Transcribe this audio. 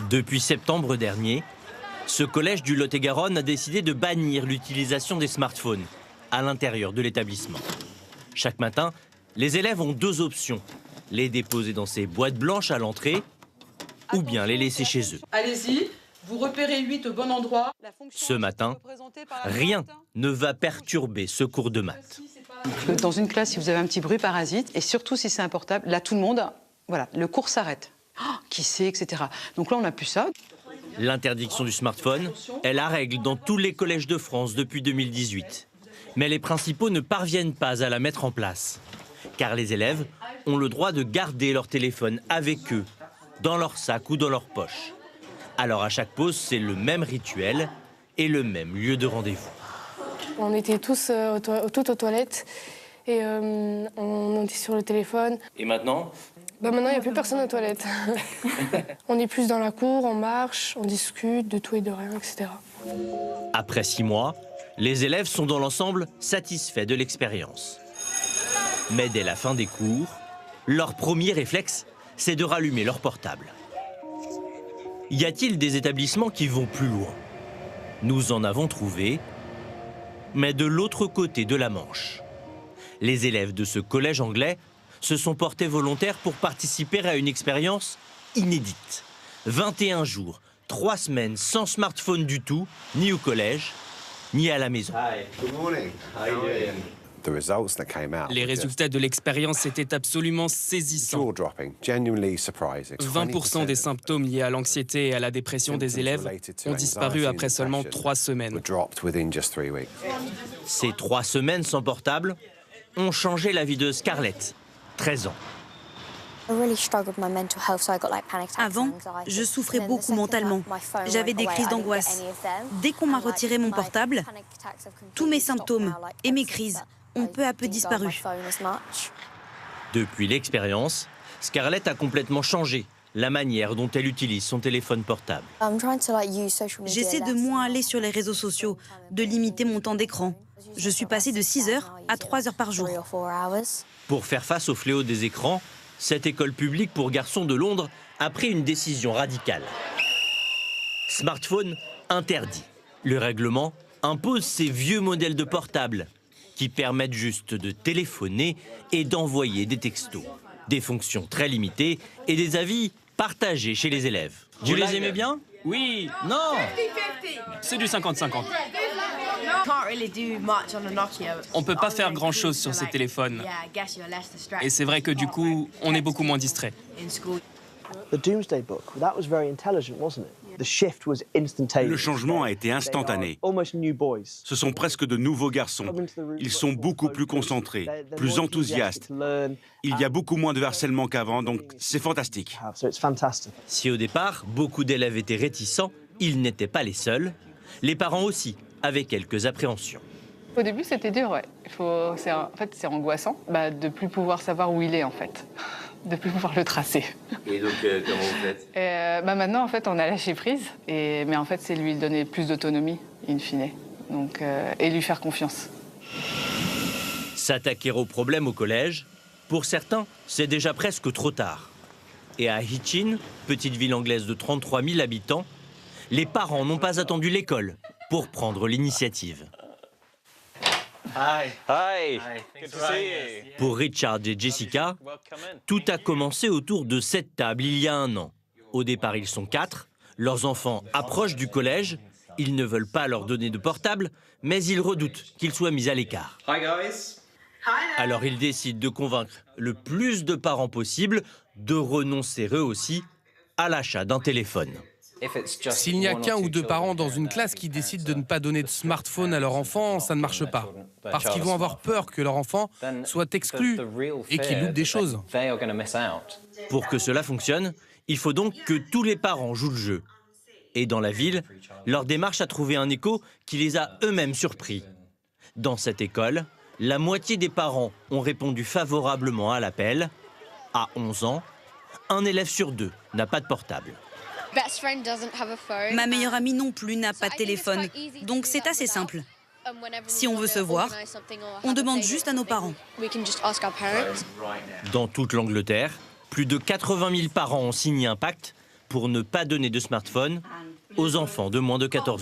Depuis septembre dernier, ce collège du Lot-et-Garonne a décidé de bannir l'utilisation des smartphones à l'intérieur de l'établissement. Chaque matin, les élèves ont deux options. Les déposer dans ces boîtes blanches à l'entrée ou bien les laisser chez eux. Allez-y, vous repérez 8 au bon endroit. Ce matin, rien ne va perturber ce cours de maths. Dans une classe, si vous avez un petit bruit parasite, et surtout si c'est un portable, là tout le monde, voilà, le cours s'arrête. Oh, qui c'est, etc. Donc là on n'a plus ça. L'interdiction du smartphone est la règle dans tous les collèges de France depuis 2018. Mais les principaux ne parviennent pas à la mettre en place. Car les élèves ont le droit de garder leur téléphone avec eux, dans leur sac ou dans leur poche. Alors à chaque pause, c'est le même rituel et le même lieu de rendez-vous. On était tous toutes aux toilettes et on était sur le téléphone. Et maintenant ? Maintenant, il n'y a plus personne aux toilettes. On est plus dans la cour, on marche, on discute de tout et de rien, etc. Après 6 mois, les élèves sont dans l'ensemble satisfaits de l'expérience. Mais dès la fin des cours, leur premier réflexe, c'est de rallumer leur portable. Y a-t-il des établissements qui vont plus loin? Nous en avons trouvé, mais de l'autre côté de la Manche. Les élèves de ce collège anglais se sont portés volontaires pour participer à une expérience inédite. 21 jours, 3 semaines sans smartphone du tout, ni au collège, ni à la maison. Les résultats de l'expérience étaient absolument saisissants. 20% des symptômes liés à l'anxiété et à la dépression des élèves ont disparu après seulement 3 semaines. Ces 3 semaines sans portable ont changé la vie de Scarlett, 13 ans. Avant, je souffrais beaucoup mentalement. J'avais des crises d'angoisse. Dès qu'on m'a retiré mon portable, tous mes symptômes et mes crises ont peu à peu disparu. Depuis l'expérience, Scarlett a complètement changé la manière dont elle utilise son téléphone portable. J'essaie de moins aller sur les réseaux sociaux, de limiter mon temps d'écran. Je suis passée de 6 heures à 3 heures par jour. Pour faire face au fléau des écrans, cette école publique pour garçons de Londres a pris une décision radicale. Smartphone interdit. Le règlement impose ces vieux modèles de portables qui permettent juste de téléphoner et d'envoyer des textos. Des fonctions très limitées et des avis partagés chez les élèves. Vous les aimez bien? Oui, Non. c'est du 50-50. On ne peut pas faire grand-chose sur ces téléphones. Et c'est vrai que du coup, on est beaucoup moins distrait. Le changement a été instantané. Ce sont presque de nouveaux garçons. Ils sont beaucoup plus concentrés, plus enthousiastes. Il y a beaucoup moins de harcèlement qu'avant, donc c'est fantastique. Si au départ, beaucoup d'élèves étaient réticents, ils n'étaient pas les seuls. Les parents aussi avaient quelques appréhensions. Au début, c'était dur, ouais. En fait, c'est angoissant de ne plus pouvoir savoir où il est, en fait. De ne plus pouvoir le tracer. Et donc, comment vous faites? Maintenant, en fait, on a lâché prise. Mais en fait, c'est lui donner plus d'autonomie, in fine. Donc, et lui faire confiance. S'attaquer au problème au collège, pour certains, c'est déjà presque trop tard. Et à Hitchin, petite ville anglaise de 33 000 habitants, les parents n'ont pas attendu l'école pour prendre l'initiative. Hi. Pour Richard et Jessica, tout a commencé autour de cette table il y a 1 an. Au départ, ils sont 4. Leurs enfants approchent du collège. Ils ne veulent pas leur donner de portable, mais ils redoutent qu'ils soient mis à l'écart. Alors ils décident de convaincre le plus de parents possible de renoncer eux aussi à l'achat d'un téléphone. S'il n'y a qu'un ou 2 parents dans une classe qui décident de ne pas donner de smartphone à leur enfant, ça ne marche pas. Parce qu'ils vont avoir peur que leur enfant soit exclu et qu'il loupe des choses. Pour que cela fonctionne, il faut donc que tous les parents jouent le jeu. Et dans la ville, leur démarche a trouvé un écho qui les a eux-mêmes surpris. Dans cette école, la moitié des parents ont répondu favorablement à l'appel. À 11 ans, 1 élève sur 2 n'a pas de portable. Ma meilleure amie non plus n'a pas de téléphone, donc c'est assez simple. Si on veut se voir, on demande juste à nos parents. Dans toute l'Angleterre, plus de 80 000 parents ont signé un pacte pour ne pas donner de smartphone aux enfants de moins de 14 ans.